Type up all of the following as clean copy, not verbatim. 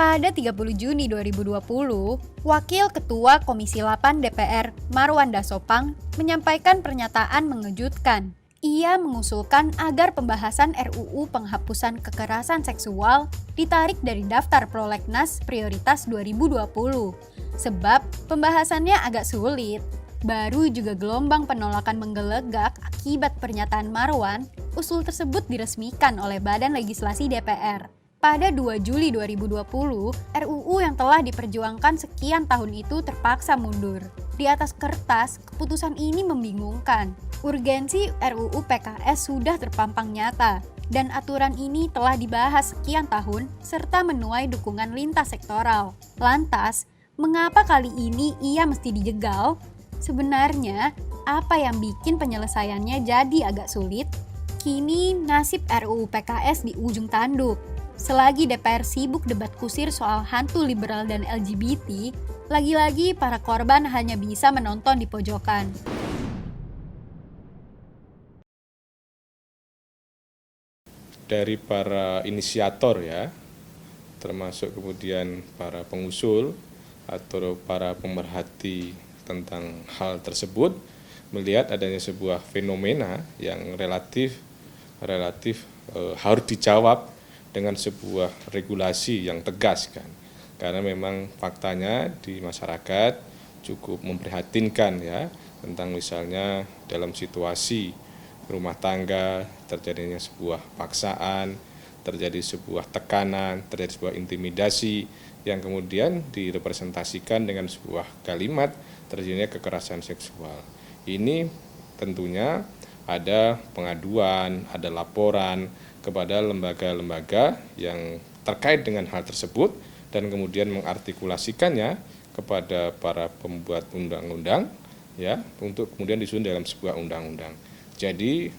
Pada 30 Juni 2020, Wakil Ketua Komisi 8 DPR Marwanda Sopang menyampaikan pernyataan mengejutkan. Ia mengusulkan agar pembahasan RUU penghapusan kekerasan seksual ditarik dari daftar prolegnas prioritas 2020. Sebab pembahasannya agak sulit. Baru juga gelombang penolakan menggelegak akibat pernyataan Marwan, usul tersebut diresmikan oleh Badan Legislasi DPR. Pada 2 Juli 2020, RUU yang telah diperjuangkan sekian tahun itu terpaksa mundur. Di atas kertas, keputusan ini membingungkan. Urgensi RUU PKS sudah terpampang nyata, dan aturan ini telah dibahas sekian tahun serta menuai dukungan lintas sektoral. Lantas, mengapa kali ini ia mesti dijegal? Sebenarnya, apa yang bikin penyelesaiannya jadi agak sulit? Kini nasib RUU PKS di ujung tanduk. Selagi DPR sibuk debat kusir soal hantu liberal dan LGBT, lagi-lagi para korban hanya bisa menonton di pojokan. Dari para inisiator ya, termasuk kemudian para pengusul atau para pemerhati tentang hal tersebut, melihat adanya sebuah fenomena yang relatif harus dijawab dengan sebuah regulasi yang tegas kan. Karena memang faktanya di masyarakat cukup memprihatinkan ya, tentang misalnya dalam situasi rumah tangga terjadinya sebuah paksaan, terjadi sebuah tekanan, terjadi sebuah intimidasi yang kemudian direpresentasikan dengan sebuah kalimat terjadinya kekerasan seksual. Ini tentunya ada pengaduan, ada laporan kepada lembaga-lembaga yang terkait dengan hal tersebut dan kemudian mengartikulasikannya kepada para pembuat undang-undang ya, untuk kemudian disusun dalam sebuah undang-undang. Jadi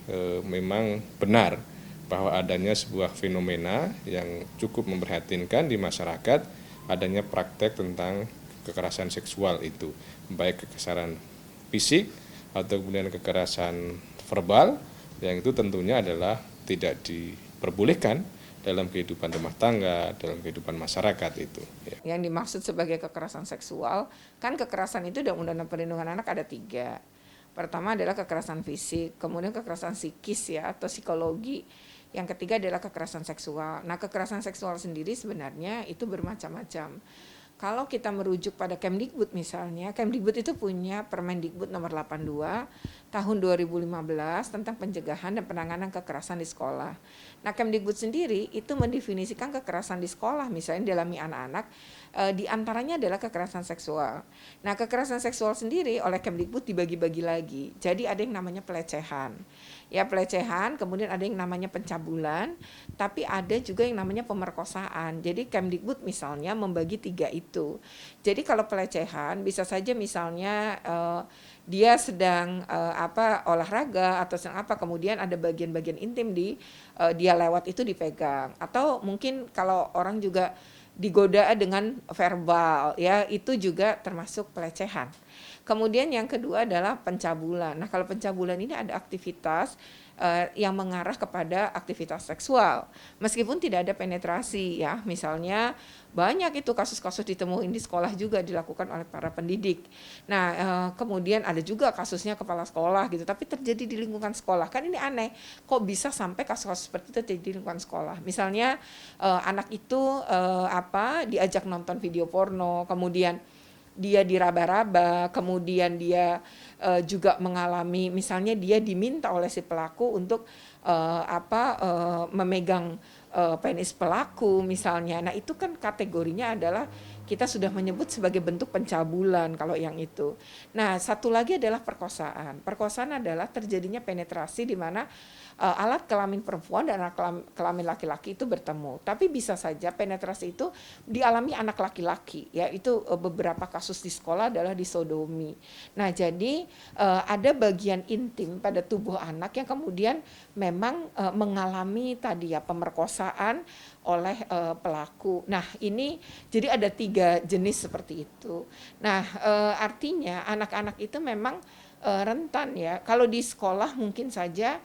memang benar bahwa adanya sebuah fenomena yang cukup memprihatinkan di masyarakat, adanya praktek tentang kekerasan seksual itu, baik kekerasan fisik atau kemudian kekerasan verbal, yang itu tentunya adalah tidak diperbolehkan dalam kehidupan rumah tangga, dalam kehidupan masyarakat itu. Ya. Yang dimaksud sebagai kekerasan seksual, kan kekerasan itu dalam Undang-Undang Perlindungan Anak ada 3. Pertama adalah kekerasan fisik, kemudian kekerasan psikis ya atau psikologi. Yang ketiga adalah kekerasan seksual. Nah, kekerasan seksual sendiri sebenarnya itu bermacam-macam. Kalau kita merujuk pada Kemdikbud misalnya, Kemdikbud itu punya Permendikbud nomor 82 tahun 2015 tentang pencegahan dan penanganan kekerasan di sekolah. Nah, Kemdikbud sendiri itu mendefinisikan kekerasan di sekolah misalnya dialami anak-anak, di antaranya adalah kekerasan seksual. Nah, kekerasan seksual sendiri oleh Kemdikbud dibagi-bagi lagi. Jadi ada yang namanya pelecehan. Ya, pelecehan, kemudian ada yang namanya pencabulan, tapi ada juga yang namanya pemerkosaan. Jadi Kemdikbud misalnya membagi 3 itu. Jadi kalau pelecehan bisa saja misalnya dia sedang olahraga atau sedang kemudian ada bagian-bagian intim dia lewat itu dipegang, atau mungkin kalau orang juga digoda dengan verbal ya, itu juga termasuk pelecehan. Kemudian yang kedua adalah pencabulan. Nah, kalau pencabulan ini ada aktivitas yang mengarah kepada aktivitas seksual, meskipun tidak ada penetrasi ya. Misalnya banyak itu kasus-kasus ditemuin di sekolah juga dilakukan oleh para pendidik. Nah, kemudian ada juga kasusnya kepala sekolah gitu, tapi terjadi di lingkungan sekolah. Kan ini aneh, kok bisa sampai kasus-kasus seperti itu terjadi di lingkungan sekolah. Misalnya anak itu diajak nonton video porno, kemudian dia diraba-raba, kemudian dia juga mengalami, misalnya dia diminta oleh si pelaku untuk memegang penis pelaku misalnya. Nah, itu kan kategorinya adalah kita sudah menyebut sebagai bentuk pencabulan kalau yang itu. Nah, satu lagi adalah perkosaan. Perkosaan adalah terjadinya penetrasi di mana alat kelamin perempuan dan alat kelamin laki-laki itu bertemu. Tapi bisa saja penetrasi itu dialami anak laki-laki, ya. Itu beberapa kasus di sekolah adalah disodomi. Nah, jadi ada bagian intim pada tubuh anak yang kemudian memang mengalami tadi ya pemerkosaan oleh pelaku. Nah, ini jadi ada 3 jenis seperti itu. Nah, artinya anak-anak itu memang rentan ya. Kalau di sekolah mungkin saja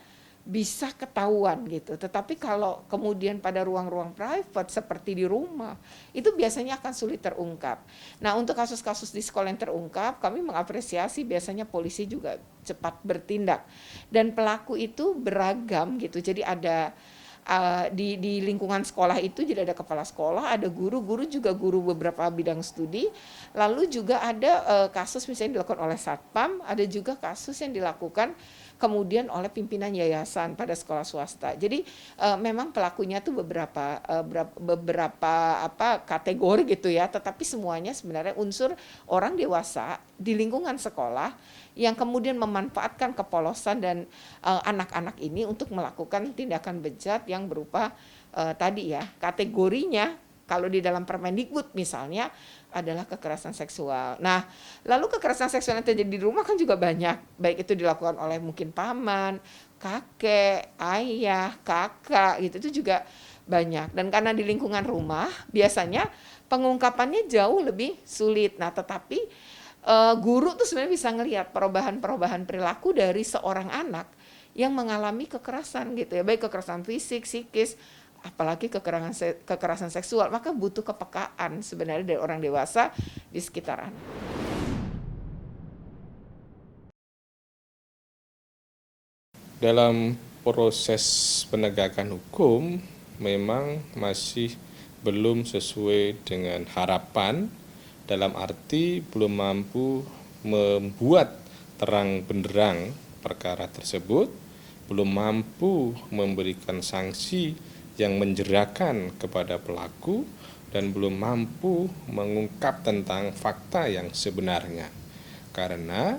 bisa ketahuan gitu. Tetapi kalau kemudian pada ruang-ruang private seperti di rumah, itu biasanya akan sulit terungkap. Nah, untuk kasus-kasus di sekolah yang terungkap, kami mengapresiasi biasanya polisi juga cepat bertindak. Dan pelaku itu beragam gitu. Jadi ada di lingkungan sekolah itu jadi ada kepala sekolah, ada guru juga guru beberapa bidang studi, lalu juga ada kasus misalnya dilakukan oleh satpam, ada juga kasus yang dilakukan kemudian oleh pimpinan yayasan pada sekolah swasta. Jadi memang pelakunya tuh beberapa kategori gitu ya, tetapi semuanya sebenarnya unsur orang dewasa di lingkungan sekolah yang kemudian memanfaatkan kepolosan dan anak-anak ini untuk melakukan tindakan bejat yang berupa tadi ya, kategorinya kalau di dalam Permendikbud misalnya adalah kekerasan seksual. Nah, lalu kekerasan seksual yang terjadi di rumah kan juga banyak, baik itu dilakukan oleh mungkin paman, kakek, ayah, kakak gitu, itu juga banyak. Dan karena di lingkungan rumah biasanya pengungkapannya jauh lebih sulit. Nah, tetapi guru tuh sebenarnya bisa ngelihat perubahan-perubahan perilaku dari seorang anak yang mengalami kekerasan gitu ya, baik kekerasan fisik, psikis, apalagi kekerasan seksual, maka butuh kepekaan sebenarnya dari orang dewasa di sekitar anak. Dalam proses penegakan hukum memang masih belum sesuai dengan harapan, dalam arti belum mampu membuat terang benderang perkara tersebut, belum mampu memberikan sanksi yang menjerakan kepada pelaku, dan belum mampu mengungkap tentang fakta yang sebenarnya. Karena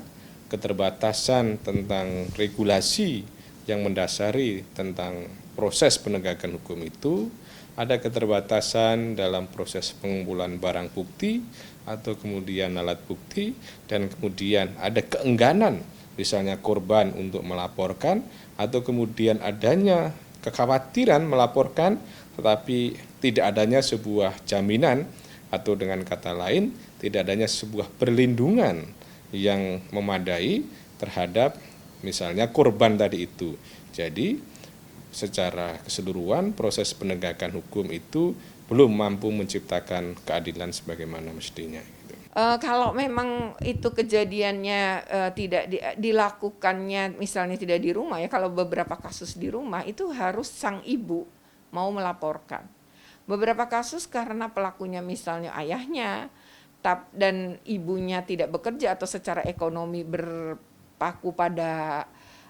keterbatasan tentang regulasi yang mendasari tentang proses penegakan hukum itu, ada keterbatasan dalam proses pengumpulan barang bukti atau kemudian alat bukti, dan kemudian ada keengganan misalnya korban untuk melaporkan, atau kemudian adanya kekhawatiran melaporkan tetapi tidak adanya sebuah jaminan, atau dengan kata lain tidak adanya sebuah perlindungan yang memadai terhadap misalnya korban tadi itu. Jadi secara keseluruhan proses penegakan hukum itu belum mampu menciptakan keadilan sebagaimana mestinya. Kalau memang itu kejadiannya tidak dilakukannya misalnya tidak di rumah ya, kalau beberapa kasus di rumah itu harus sang ibu mau melaporkan. Beberapa kasus karena pelakunya misalnya ayahnya dan ibunya tidak bekerja atau secara ekonomi berpaku pada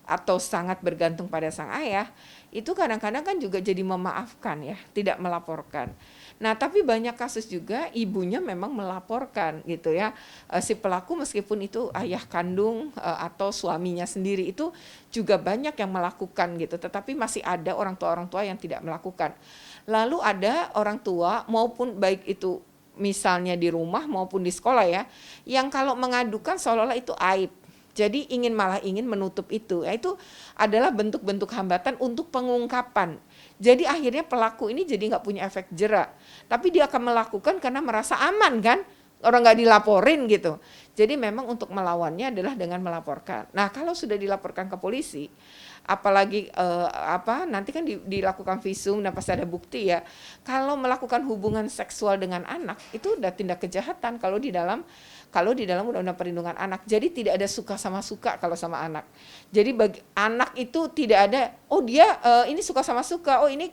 atau sangat bergantung pada sang ayah, itu kadang-kadang kan juga jadi memaafkan ya, tidak melaporkan. Nah, tapi banyak kasus juga ibunya memang melaporkan gitu ya. Si pelaku meskipun itu ayah kandung atau suaminya sendiri, itu juga banyak yang melakukan gitu, tetapi masih ada orang tua yang tidak melakukan. Lalu ada orang tua maupun baik itu misalnya di rumah maupun di sekolah ya, yang kalau mengadukan seolah-olah itu aib. Jadi malah ingin menutup itu. Ya, itu adalah bentuk-bentuk hambatan untuk pengungkapan. Jadi akhirnya pelaku ini jadi nggak punya efek jera. Tapi dia akan melakukan karena merasa aman kan. Orang nggak dilaporin gitu. Jadi memang untuk melawannya adalah dengan melaporkan. Nah, kalau sudah dilaporkan ke polisi, apalagi nanti kan dilakukan visum dan pasti ada bukti ya. Kalau melakukan hubungan seksual dengan anak itu udah tindak kejahatan kalau di dalam Undang-Undang Perlindungan Anak. Jadi tidak ada suka sama suka kalau sama anak. Jadi bagi anak itu tidak ada dia ini suka sama suka, ini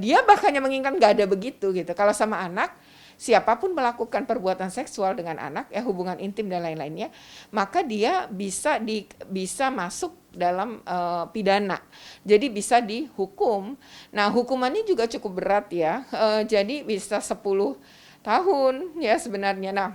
dia bahkan yang menginginkan, nggak ada begitu gitu. Kalau sama anak, siapapun melakukan perbuatan seksual dengan anak, hubungan intim dan lain-lainnya, maka dia bisa masuk dalam pidana. Jadi bisa dihukum. Nah, hukumannya juga cukup berat ya. Jadi bisa 10 tahun ya sebenarnya. Nah,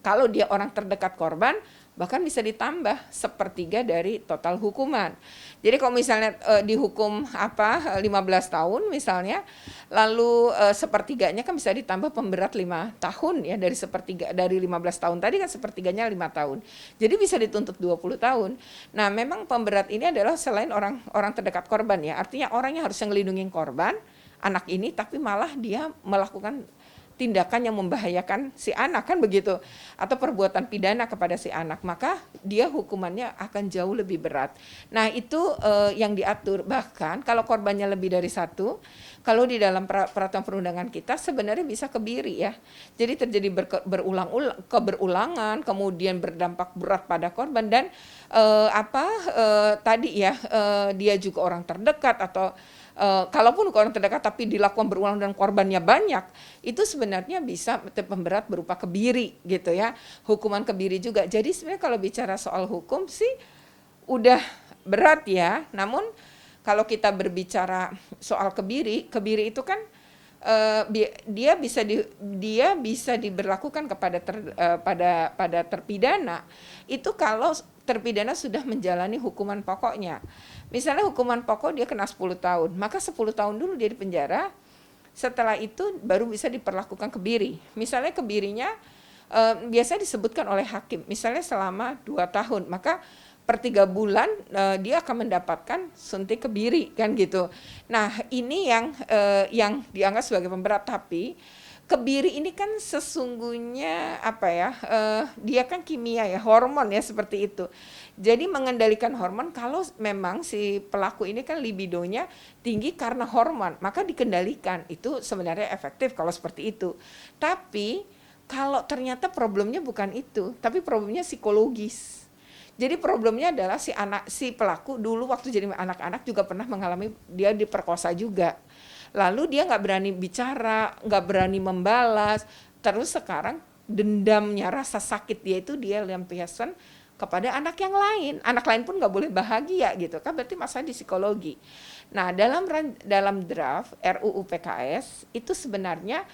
kalau dia orang terdekat korban, bahkan bisa ditambah 1/3 dari total hukuman. Jadi kalau misalnya dihukum 15 tahun misalnya, lalu 1/3-nya kan bisa ditambah pemberat 5 tahun ya, dari 1/3 dari 15 tahun tadi kan 1/3-nya 5 tahun. Jadi bisa dituntut 20 tahun. Nah, memang pemberat ini adalah selain orang terdekat korban ya, artinya orang yang harusnya ngelindungin korban, anak ini, tapi malah dia melakukan tindakan yang membahayakan si anak, kan begitu, atau perbuatan pidana kepada si anak, maka dia hukumannya akan jauh lebih berat. Nah itu yang diatur. Bahkan kalau korbannya lebih dari satu, kalau di dalam peraturan perundangan kita sebenarnya bisa kebiri ya. Jadi terjadi keberulangan, kemudian berdampak berat pada korban, dan tadi ya dia juga orang terdekat, atau kalaupun orang terdekat tapi dilakukan berulang dan korbannya banyak, itu sebenarnya bisa memberat berupa kebiri gitu ya, hukuman kebiri juga. Jadi sebenarnya kalau bicara soal hukum sih udah berat ya, namun kalau kita berbicara soal kebiri itu kan dia bisa diberlakukan kepada pada terpidana itu kalau terpidana sudah menjalani hukuman pokoknya. Misalnya hukuman pokok dia kena 10 tahun, maka 10 tahun dulu dia di penjara, setelah itu baru bisa diperlakukan kebiri. Misalnya kebirinya biasa disebutkan oleh hakim, misalnya selama 2 tahun, maka per 3 bulan dia akan mendapatkan suntik kebiri, kan gitu. Nah ini yang dianggap sebagai pemberat, tapi kebiri ini kan sesungguhnya dia kan kimia ya, hormon ya, seperti itu. Jadi mengendalikan hormon, kalau memang si pelaku ini kan libidonya tinggi karena hormon, maka dikendalikan, itu sebenarnya efektif kalau seperti itu. Tapi kalau ternyata problemnya bukan itu, tapi problemnya psikologis. Jadi problemnya adalah si pelaku dulu waktu jadi anak-anak juga pernah mengalami, dia diperkosa juga. Lalu dia nggak berani bicara, nggak berani membalas, terus sekarang dendamnya, rasa sakit dia lampiaskan kepada anak yang lain. Anak lain pun nggak boleh bahagia gitu, kan berarti masalah di psikologi. Nah dalam draft RUU PKS itu sebenarnya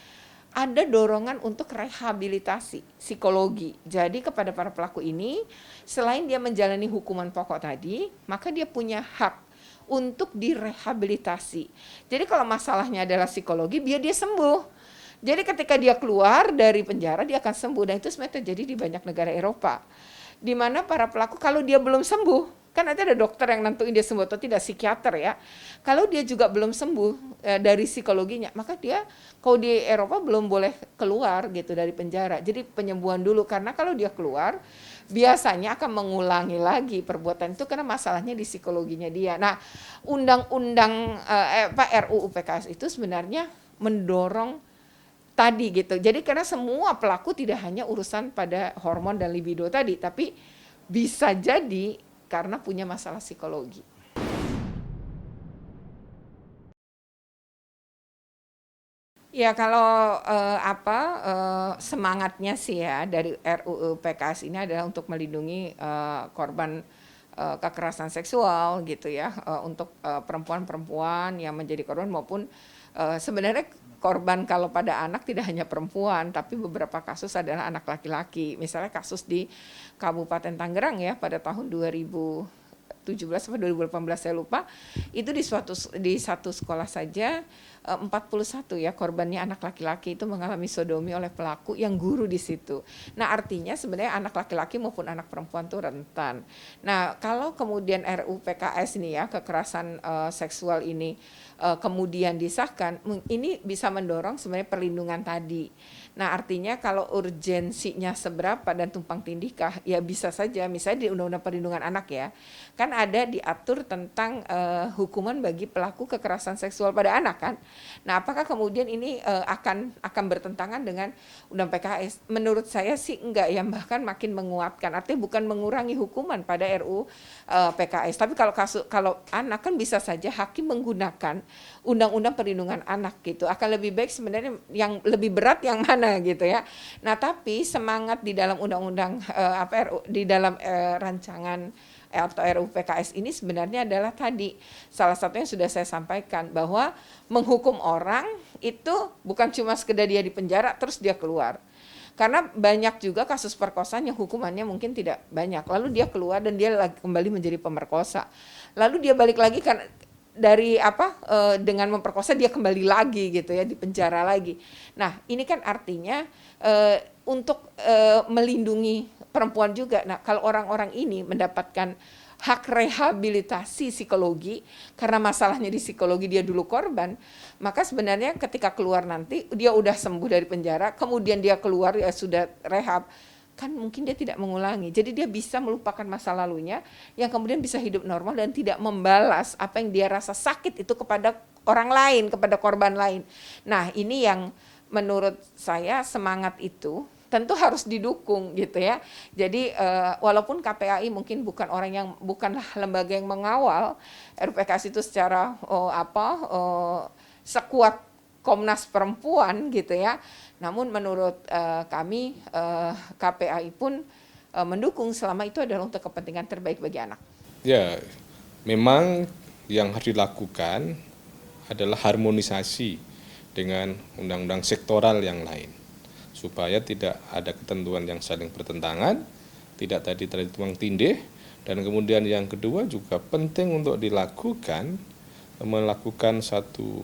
ada dorongan untuk rehabilitasi psikologi. Jadi kepada para pelaku ini, selain dia menjalani hukuman pokok tadi, maka dia punya hak untuk direhabilitasi. Jadi kalau masalahnya adalah psikologi, biar dia sembuh. Jadi ketika dia keluar dari penjara, dia akan sembuh. Dan itu sebenarnya terjadi di banyak negara Eropa. Di mana para pelaku kalau dia belum sembuh, kan nanti ada dokter yang nentuin dia sembuh atau tidak, psikiater ya. Kalau dia juga belum sembuh dari psikologinya, maka dia kalau di Eropa belum boleh keluar gitu dari penjara. Jadi penyembuhan dulu, karena kalau dia keluar biasanya akan mengulangi lagi perbuatan itu karena masalahnya di psikologinya dia. Nah, undang-undang RUU PKS itu sebenarnya mendorong tadi gitu. Jadi karena semua pelaku tidak hanya urusan pada hormon dan libido tadi, tapi bisa jadi karena punya masalah psikologi. Ya kalau semangatnya sih ya dari RUU PKS ini adalah untuk melindungi korban kekerasan seksual gitu ya, untuk perempuan-perempuan yang menjadi korban maupun sebenarnya korban kalau pada anak tidak hanya perempuan, tapi beberapa kasus adalah anak laki-laki. Misalnya kasus di Kabupaten Tangerang ya pada tahun 2017 atau 2018 saya lupa, itu di satu sekolah saja 41 ya korbannya anak laki-laki itu mengalami sodomi oleh pelaku yang guru di situ. Nah artinya sebenarnya anak laki-laki maupun anak perempuan itu rentan. Nah kalau kemudian RUU PKS ini ya, kekerasan seksual ini kemudian disahkan, ini bisa mendorong sebenarnya perlindungan tadi. Nah artinya kalau urgensinya seberapa dan tumpang tindihkah, ya bisa saja misalnya di Undang-Undang Perlindungan Anak ya, kan ada diatur tentang hukuman bagi pelaku kekerasan seksual pada anak kan. Nah apakah kemudian ini akan bertentangan dengan Undang PKS? Menurut saya sih enggak ya, bahkan makin menguatkan. Artinya bukan mengurangi hukuman pada RUU PKS, tapi kalau anak kan bisa saja hakim menggunakan Undang-Undang Perlindungan Anak gitu. Akan lebih baik sebenarnya yang lebih berat yang mana gitu ya. Nah tapi semangat di dalam undang-undang di dalam rancangan atau RUU PKS ini sebenarnya adalah tadi salah satunya sudah saya sampaikan, bahwa menghukum orang itu bukan cuma sekedar dia di penjara terus dia keluar. Karena banyak juga kasus perkosaan yang hukumannya mungkin tidak banyak, lalu dia keluar dan dia kembali menjadi pemerkosa. Lalu dia balik lagi kan dari dengan memperkosa dia kembali lagi gitu ya, di penjara lagi. Nah, ini kan artinya untuk melindungi perempuan juga. Nah, kalau orang-orang ini mendapatkan hak rehabilitasi psikologi, karena masalahnya di psikologi dia dulu korban, maka sebenarnya ketika keluar nanti dia udah sembuh dari penjara, kemudian dia keluar ya sudah rehab, kan mungkin dia tidak mengulangi. Jadi dia bisa melupakan masa lalunya yang kemudian bisa hidup normal dan tidak membalas apa yang dia rasa sakit itu kepada orang lain, kepada korban lain. Nah, ini yang menurut saya semangat itu tentu harus didukung gitu ya. Jadi walaupun KPAI mungkin bukanlah lembaga yang mengawal RUPKS itu secara sekuat Komnas Perempuan gitu ya. Namun menurut kami KPAI pun mendukung selama itu adalah untuk kepentingan terbaik bagi anak. Ya, memang yang harus dilakukan adalah harmonisasi dengan undang-undang sektoral yang lain, supaya tidak ada ketentuan yang saling bertentangan, tidak tadi tuang tindih, dan kemudian yang kedua juga penting untuk melakukan satu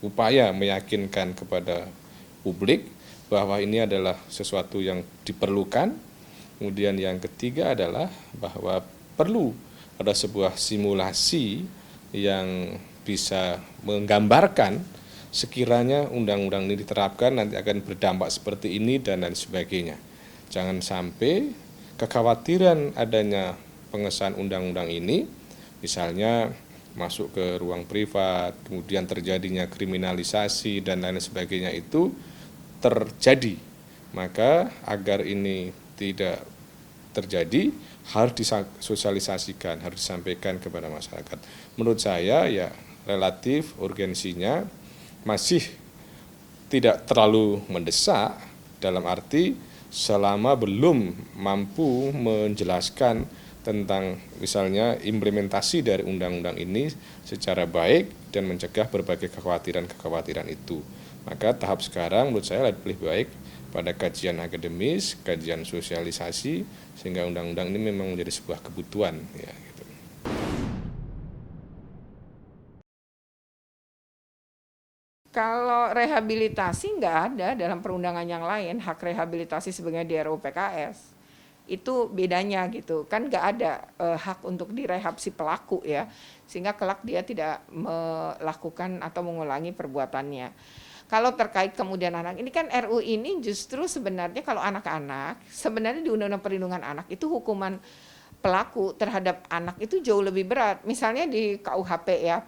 upaya meyakinkan kepada publik bahwa ini adalah sesuatu yang diperlukan. Kemudian yang ketiga adalah bahwa perlu ada sebuah simulasi yang bisa menggambarkan sekiranya undang-undang ini diterapkan nanti akan berdampak seperti ini dan lain sebagainya. Jangan sampai kekhawatiran adanya pengesahan undang-undang ini, misalnya masuk ke ruang privat, kemudian terjadinya kriminalisasi dan lain sebagainya itu terjadi. Maka agar ini tidak terjadi harus disosialisasikan, harus disampaikan kepada masyarakat. Menurut saya ya relatif urgensinya masih tidak terlalu mendesak, dalam arti selama belum mampu menjelaskan tentang misalnya implementasi dari undang-undang ini secara baik dan mencegah berbagai kekhawatiran itu. Maka tahap sekarang menurut saya lebih baik pada kajian akademis, kajian sosialisasi, sehingga undang-undang ini memang menjadi sebuah kebutuhan ya. Kalau rehabilitasi nggak ada dalam perundangan yang lain, hak rehabilitasi sebenarnya di RUU PKS. Itu bedanya gitu, kan nggak ada hak untuk direhab si pelaku ya, sehingga kelak dia tidak melakukan atau mengulangi perbuatannya. Kalau terkait kemudian anak, ini kan RU ini justru sebenarnya kalau anak-anak, sebenarnya di Undang-Undang Perlindungan Anak itu hukuman pelaku terhadap anak itu jauh lebih berat. Misalnya di KUHP ya,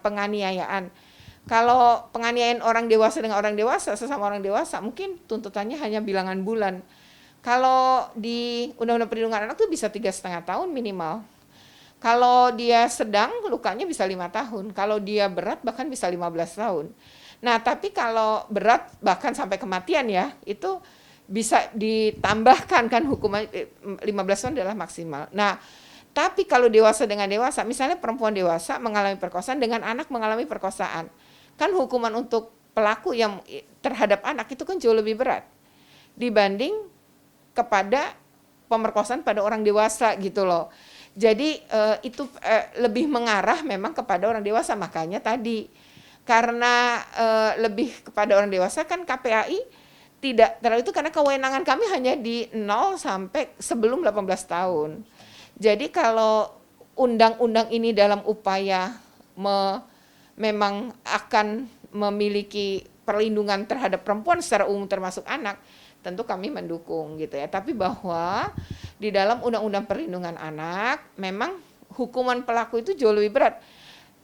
penganiayaan. Kalau penganiayaan orang dewasa dengan orang dewasa, sesama orang dewasa, mungkin tuntutannya hanya bilangan bulan. Kalau di Undang-Undang Perlindungan Anak itu bisa 3,5 tahun minimal. Kalau dia sedang, lukanya bisa 5 tahun. Kalau dia berat bahkan bisa 15 tahun. Nah, tapi kalau berat bahkan sampai kematian ya, itu bisa ditambahkan kan hukuman 15 tahun adalah maksimal. Nah, tapi kalau dewasa dengan dewasa, misalnya perempuan dewasa mengalami perkosaan dengan anak mengalami perkosaan, kan hukuman untuk pelaku yang terhadap anak itu kan jauh lebih berat dibanding kepada pemerkosaan pada orang dewasa gitu loh. Jadi itu lebih mengarah memang kepada orang dewasa, makanya tadi karena lebih kepada orang dewasa kan KPAI tidak terlalu itu karena kewenangan kami hanya di 0 sampai sebelum 18 tahun. Jadi kalau undang-undang ini dalam upaya memang akan memiliki perlindungan terhadap perempuan secara umum termasuk anak, tentu kami mendukung gitu ya. Tapi bahwa di dalam Undang-Undang Perlindungan Anak memang hukuman pelaku itu jauh lebih berat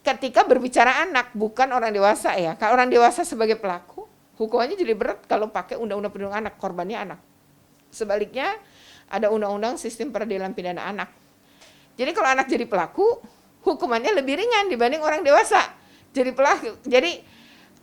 ketika berbicara anak, bukan orang dewasa ya. Kalau orang dewasa sebagai pelaku, hukumannya jadi berat kalau pakai Undang-Undang Perlindungan Anak, korbannya anak. Sebaliknya ada Undang-Undang Sistem Peradilan Pidana Anak. Jadi kalau anak jadi pelaku, hukumannya lebih ringan dibanding orang dewasa jadi pelaku. Jadi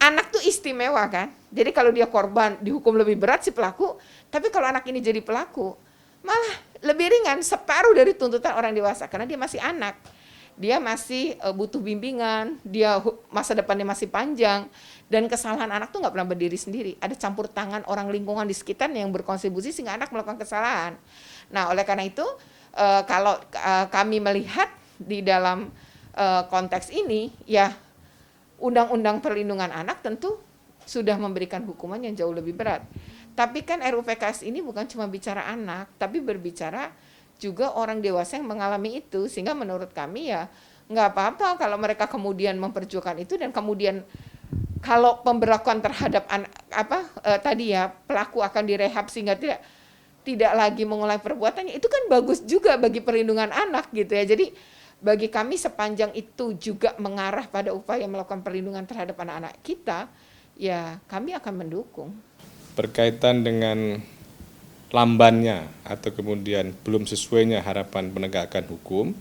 anak tuh istimewa kan. Jadi kalau dia korban dihukum lebih berat si pelaku, tapi kalau anak ini jadi pelaku malah lebih ringan, separuh dari tuntutan orang dewasa karena dia masih anak. Dia masih butuh bimbingan, dia masa depannya masih panjang, dan kesalahan anak tuh nggak pernah berdiri sendiri. Ada campur tangan orang lingkungan di sekitarnya yang berkontribusi sehingga anak melakukan kesalahan. Nah, oleh karena itu kalau kami melihat di dalam konteks ini, ya Undang-Undang Perlindungan Anak tentu sudah memberikan hukuman yang jauh lebih berat. Tapi kan RUU PKS ini bukan cuma bicara anak, tapi berbicara juga orang dewasa yang mengalami itu, sehingga menurut kami ya nggak apa-apa kalau mereka kemudian memperjuangkan itu, dan kemudian kalau pemberlakuan terhadap tadi ya pelaku akan direhab sehingga tidak lagi mengulangi perbuatannya, itu kan bagus juga bagi perlindungan anak gitu ya. Jadi bagi kami sepanjang itu juga mengarah pada upaya melakukan perlindungan terhadap anak-anak kita, ya kami akan mendukung. Berkaitan dengan lambannya atau kemudian belum sesuainya harapan penegakan hukum,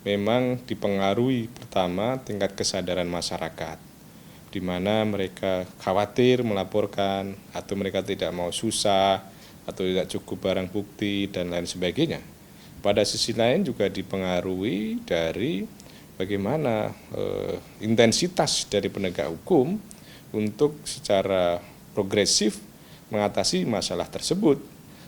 memang dipengaruhi pertama tingkat kesadaran masyarakat, di mana mereka khawatir melaporkan atau mereka tidak mau susah atau tidak cukup barang bukti dan lain sebagainya. Pada sisi lain juga dipengaruhi dari bagaimana intensitas dari penegak hukum untuk secara progresif mengatasi masalah tersebut.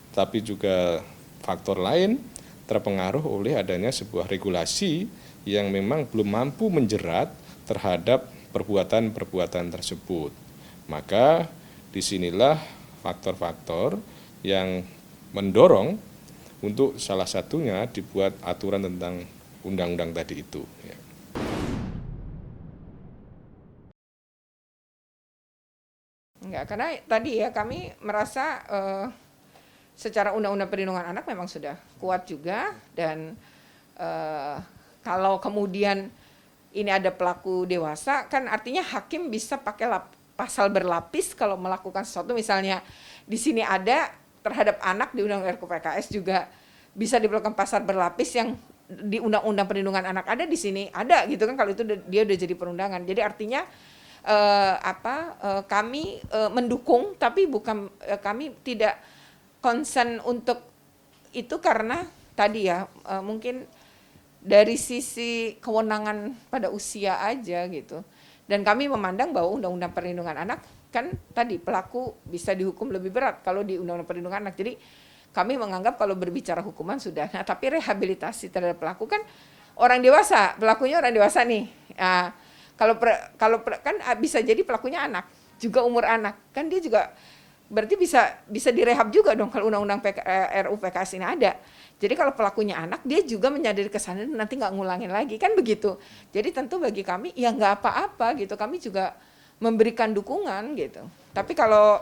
Tapi juga faktor lain terpengaruh oleh adanya sebuah regulasi yang memang belum mampu menjerat terhadap perbuatan-perbuatan tersebut. Maka disinilah faktor-faktor yang mendorong untuk salah satunya dibuat aturan tentang undang-undang tadi itu. Enggak, karena tadi ya kami merasa secara undang-undang perlindungan anak memang sudah kuat juga, dan kalau kemudian ini ada pelaku dewasa, kan artinya hakim bisa pakai pasal berlapis kalau melakukan sesuatu. Misalnya di sini ada terhadap anak di Undang-Undang RUU-PKS juga bisa diberlakukan pasal berlapis yang di Undang-Undang Perlindungan Anak ada, di sini ada gitu kan, kalau itu dia udah jadi perundangan. Jadi artinya kami mendukung, tapi bukan kami tidak concern untuk itu, karena tadi ya mungkin dari sisi kewenangan pada usia aja gitu. Dan kami memandang bahwa Undang-Undang Perlindungan Anak kan tadi pelaku bisa dihukum lebih berat kalau di Undang-Undang Perlindungan Anak. Jadi kami menganggap kalau berbicara hukuman sudah, nah, tapi rehabilitasi terhadap pelaku kan orang dewasa, pelakunya orang dewasa nih. Nah, kalau kan bisa jadi pelakunya anak, juga umur anak, kan dia juga berarti bisa direhab juga dong kalau Undang-Undang RUU PKS ini ada. Jadi kalau pelakunya anak, dia juga menyadari kesalahan nanti nggak ngulangin lagi, kan begitu. Jadi tentu bagi kami ya nggak apa-apa gitu, kami juga memberikan dukungan gitu. Tapi kalau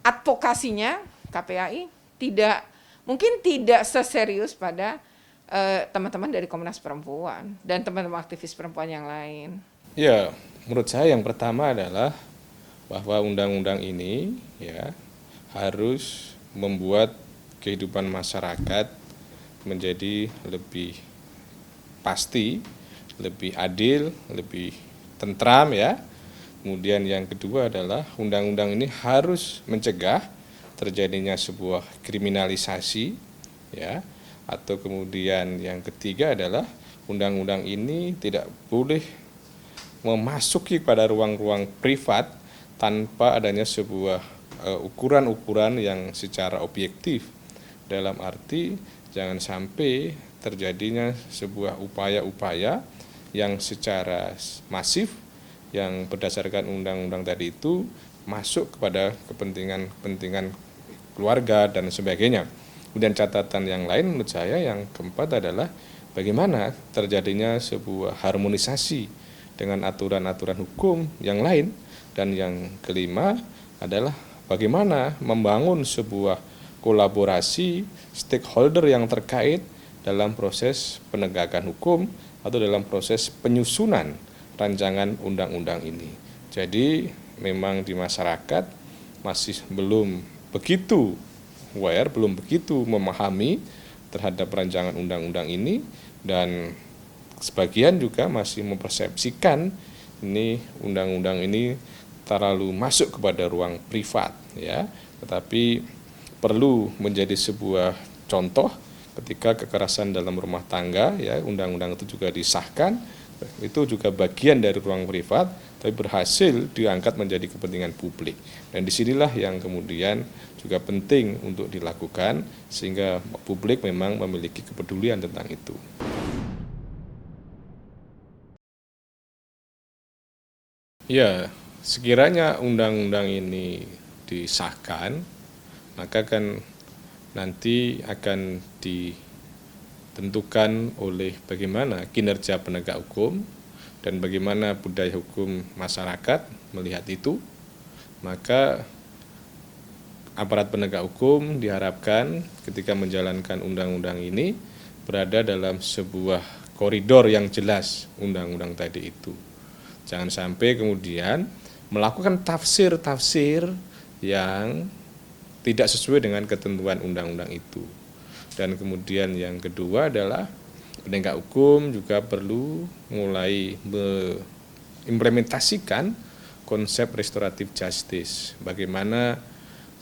advokasinya KPAI mungkin tidak seserius pada teman-teman dari Komnas Perempuan dan teman-teman aktivis perempuan yang lain. Ya, menurut saya yang pertama adalah bahwa undang-undang ini ya harus membuat kehidupan masyarakat menjadi lebih pasti, lebih adil, lebih tentram ya. Kemudian yang kedua adalah undang-undang ini harus mencegah terjadinya sebuah kriminalisasi ya. Atau kemudian yang ketiga adalah undang-undang ini tidak boleh memasuki pada ruang-ruang privat tanpa adanya sebuah ukuran-ukuran yang secara objektif. Dalam arti jangan sampai terjadinya sebuah upaya-upaya yang secara masif yang berdasarkan undang-undang tadi itu masuk kepada kepentingan keluarga dan sebagainya. Kemudian catatan yang lain menurut saya yang keempat adalah bagaimana terjadinya sebuah harmonisasi dengan aturan-aturan hukum yang lain, dan yang kelima adalah bagaimana membangun sebuah kolaborasi stakeholder yang terkait dalam proses penegakan hukum atau dalam proses penyusunan rancangan undang-undang ini. Jadi memang di masyarakat masih belum begitu aware, belum begitu memahami terhadap rancangan undang-undang ini, dan sebagian juga masih mempersepsikan ini undang-undang ini terlalu masuk kepada ruang privat ya. Tetapi perlu menjadi sebuah contoh ketika kekerasan dalam rumah tangga ya, undang-undang itu juga disahkan, itu juga bagian dari ruang privat tapi berhasil diangkat menjadi kepentingan publik. Dan disinilah yang kemudian juga penting untuk dilakukan sehingga publik memang memiliki kepedulian tentang itu. Ya, sekiranya undang-undang ini disahkan, maka kan nanti akan ditentukan oleh bagaimana kinerja penegak hukum dan bagaimana budaya hukum masyarakat melihat itu. Maka aparat penegak hukum diharapkan ketika menjalankan undang-undang ini berada dalam sebuah koridor yang jelas undang-undang tadi itu. Jangan sampai kemudian melakukan tafsir-tafsir yang tidak sesuai dengan ketentuan undang-undang itu. Dan kemudian yang kedua adalah penegak hukum juga perlu mulai mengimplementasikan konsep restoratif justice. Bagaimana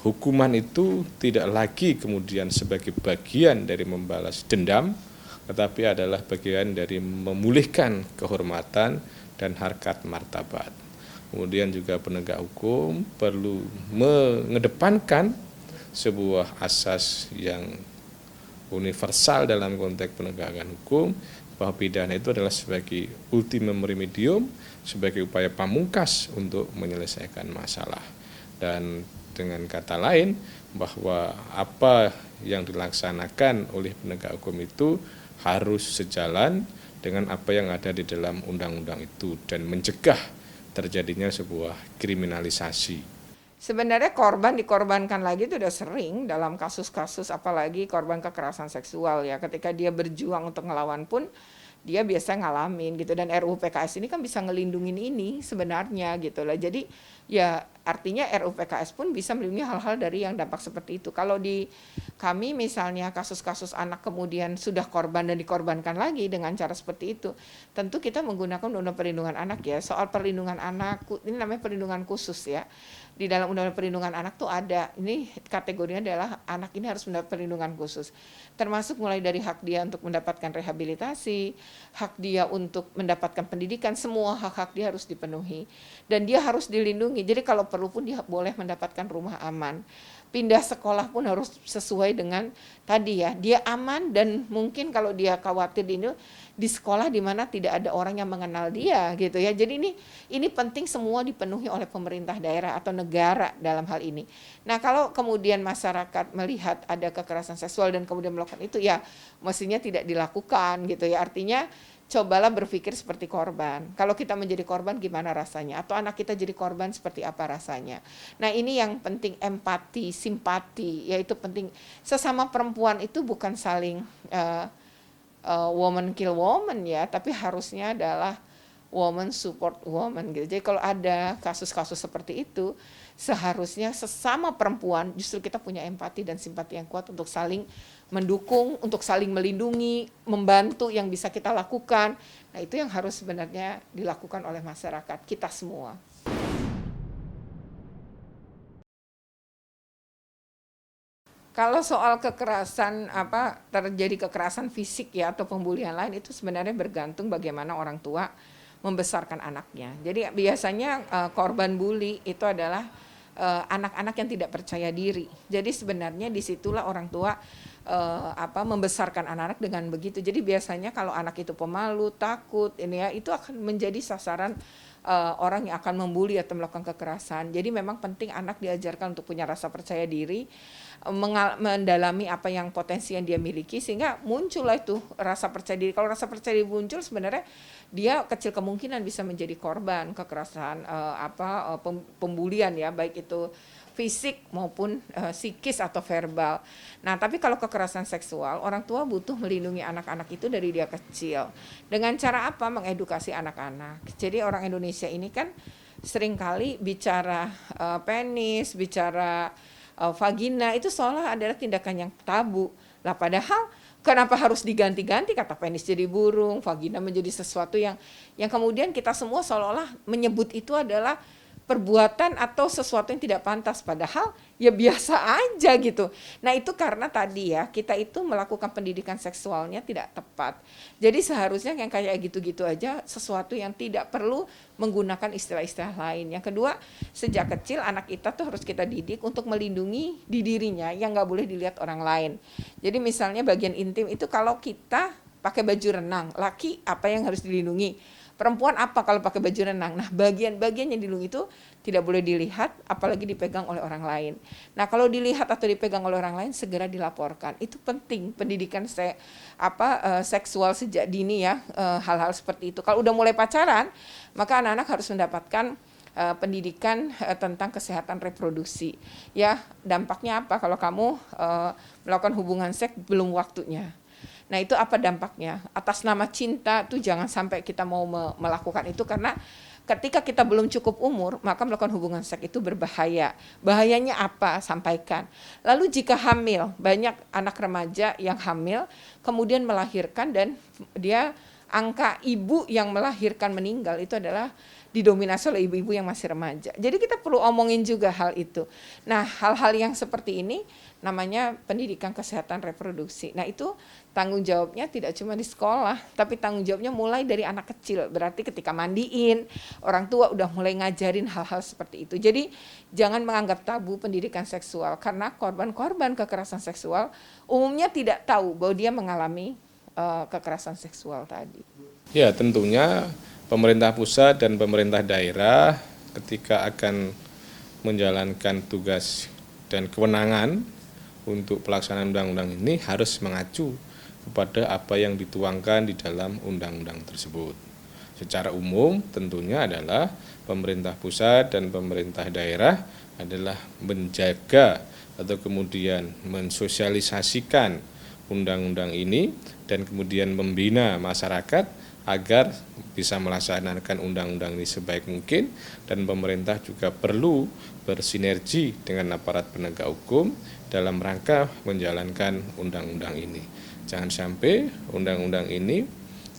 hukuman itu tidak lagi kemudian sebagai bagian dari membalas dendam, tetapi adalah bagian dari memulihkan kehormatan dan harkat martabat. Kemudian juga penegak hukum perlu mengedepankan sebuah asas yang universal dalam konteks penegakan hukum, bahwa pidana itu adalah sebagai ultimum remedium, sebagai upaya pamungkas untuk menyelesaikan masalah. Dan dengan kata lain, bahwa apa yang dilaksanakan oleh penegak hukum itu harus sejalan dengan apa yang ada di dalam undang-undang itu dan mencegah terjadinya sebuah kriminalisasi. Sebenarnya korban dikorbankan lagi itu udah sering dalam kasus-kasus, apalagi korban kekerasan seksual ya. Ketika dia berjuang untuk ngelawan pun dia biasa ngalamin gitu. Dan RUU PKS ini kan bisa ngelindungin ini sebenarnya gitu lah. Jadi ya artinya RUU PKS pun bisa melindungi hal-hal dari yang dampak seperti itu. Kalau di kami misalnya kasus-kasus anak kemudian sudah korban dan dikorbankan lagi dengan cara seperti itu, tentu kita menggunakan undang-undang perlindungan anak ya. Soal perlindungan anak, ini namanya perlindungan khusus ya. Di dalam undang-undang perlindungan anak tuh ada, ini kategorinya adalah anak ini harus mendapat perlindungan khusus. Termasuk mulai dari hak dia untuk mendapatkan rehabilitasi, hak dia untuk mendapatkan pendidikan, semua hak-hak dia harus dipenuhi. Dan dia harus dilindungi, jadi kalau perlu pun dia boleh mendapatkan rumah aman. Pindah sekolah pun harus sesuai dengan tadi ya, dia aman dan mungkin kalau dia khawatir di sekolah di mana tidak ada orang yang mengenal dia gitu ya. Jadi ini penting semua dipenuhi oleh pemerintah daerah atau negara dalam hal ini. Nah, kalau kemudian masyarakat melihat ada kekerasan seksual dan kemudian melakukan itu ya mestinya tidak dilakukan gitu ya. Artinya cobalah berpikir seperti korban. Kalau kita menjadi korban gimana rasanya? Atau anak kita jadi korban seperti apa rasanya? Nah, ini yang penting, empati, simpati, yaitu penting. Sesama perempuan itu bukan saling woman kill woman ya, tapi harusnya adalah woman support woman gitu. Jadi kalau ada kasus-kasus seperti itu, seharusnya sesama perempuan justru kita punya empati dan simpati yang kuat untuk saling mendukung, untuk saling melindungi, membantu yang bisa kita lakukan. Nah, itu yang harus sebenarnya dilakukan oleh masyarakat, kita semua. Kalau soal kekerasan terjadi kekerasan fisik ya atau pembulian lain itu sebenarnya bergantung bagaimana orang tua membesarkan anaknya. Jadi biasanya korban bully itu adalah anak-anak yang tidak percaya diri. Jadi sebenarnya disitulah orang tua membesarkan anak-anak dengan begitu. Jadi biasanya kalau anak itu pemalu, takut, ini ya itu akan menjadi sasaran orang yang akan membuli atau melakukan kekerasan. Jadi memang penting anak diajarkan untuk punya rasa percaya diri, mendalami apa yang potensi yang dia miliki sehingga muncullah itu rasa percaya diri. Kalau rasa percaya diri muncul sebenarnya dia kecil kemungkinan bisa menjadi korban kekerasan pembulian ya, baik itu fisik maupun psikis atau verbal. Nah, tapi kalau kekerasan seksual, orang tua butuh melindungi anak-anak itu dari dia kecil. Dengan cara apa? Mengedukasi anak-anak. Jadi orang Indonesia ini kan seringkali bicara penis, bicara vagina itu seolah adalah tindakan yang tabu. Lah padahal kenapa harus diganti-ganti kata penis jadi burung, vagina menjadi sesuatu yang kemudian kita semua seolah-olah menyebut itu adalah perbuatan atau sesuatu yang tidak pantas, padahal ya biasa aja gitu. Nah, itu karena tadi ya kita itu melakukan pendidikan seksualnya tidak tepat. Jadi seharusnya yang kayak gitu-gitu aja sesuatu yang tidak perlu menggunakan istilah-istilah lain. Yang kedua, sejak kecil anak kita tuh harus kita didik untuk melindungi di dirinya yang nggak boleh dilihat orang lain. Jadi misalnya bagian intim itu kalau kita pakai baju renang, laki apa yang harus dilindungi? Perempuan apa kalau pakai baju renang? Nah, bagian-bagian yang dilindungi itu tidak boleh dilihat, apalagi dipegang oleh orang lain. Nah, kalau dilihat atau dipegang oleh orang lain, segera dilaporkan. Itu penting, pendidikan seksual sejak dini ya, hal-hal seperti itu. Kalau udah mulai pacaran, maka anak-anak harus mendapatkan pendidikan tentang kesehatan reproduksi. Ya, dampaknya apa kalau kamu melakukan hubungan seks belum waktunya? Nah, itu apa dampaknya? Atas nama cinta tuh jangan sampai kita mau melakukan itu, karena ketika kita belum cukup umur, maka melakukan hubungan seks itu berbahaya. Bahayanya apa? Sampaikan. Lalu jika hamil, banyak anak remaja yang hamil, kemudian melahirkan dan dia angka ibu yang melahirkan meninggal itu adalah didominasi oleh ibu-ibu yang masih remaja. Jadi kita perlu omongin juga hal itu. Nah, hal-hal yang seperti ini namanya pendidikan kesehatan reproduksi. Nah, itu tanggung jawabnya tidak cuma di sekolah, tapi tanggung jawabnya mulai dari anak kecil. Berarti ketika mandiin, orang tua udah mulai ngajarin hal-hal seperti itu. Jadi jangan menganggap tabu pendidikan seksual, karena korban-korban kekerasan seksual umumnya tidak tahu bahwa dia mengalami kekerasan seksual tadi. Ya, tentunya pemerintah pusat dan pemerintah daerah ketika akan menjalankan tugas dan kewenangan untuk pelaksanaan undang-undang ini harus mengacu kepada apa yang dituangkan di dalam undang-undang tersebut. Secara umum tentunya adalah pemerintah pusat dan pemerintah daerah adalah menjaga atau kemudian mensosialisasikan undang-undang ini dan kemudian membina masyarakat agar bisa melaksanakan undang-undang ini sebaik mungkin, dan pemerintah juga perlu bersinergi dengan aparat penegak hukum dalam rangka menjalankan undang-undang ini. Jangan sampai undang-undang ini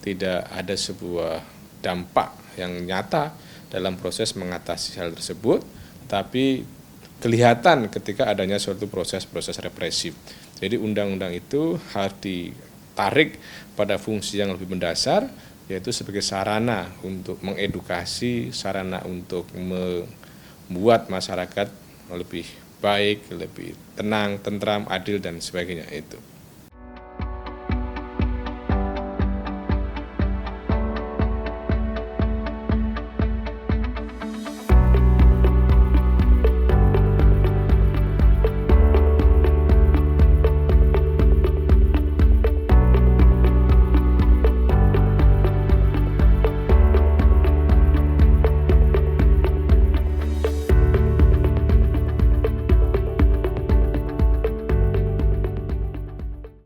tidak ada sebuah dampak yang nyata dalam proses mengatasi hal tersebut, tapi kelihatan ketika adanya suatu proses-proses represif. Jadi undang-undang itu harus ditarik pada fungsi yang lebih mendasar, yaitu sebagai sarana untuk mengedukasi, sarana untuk membuat masyarakat lebih baik, lebih tenang, tentram, adil, dan sebagainya itu.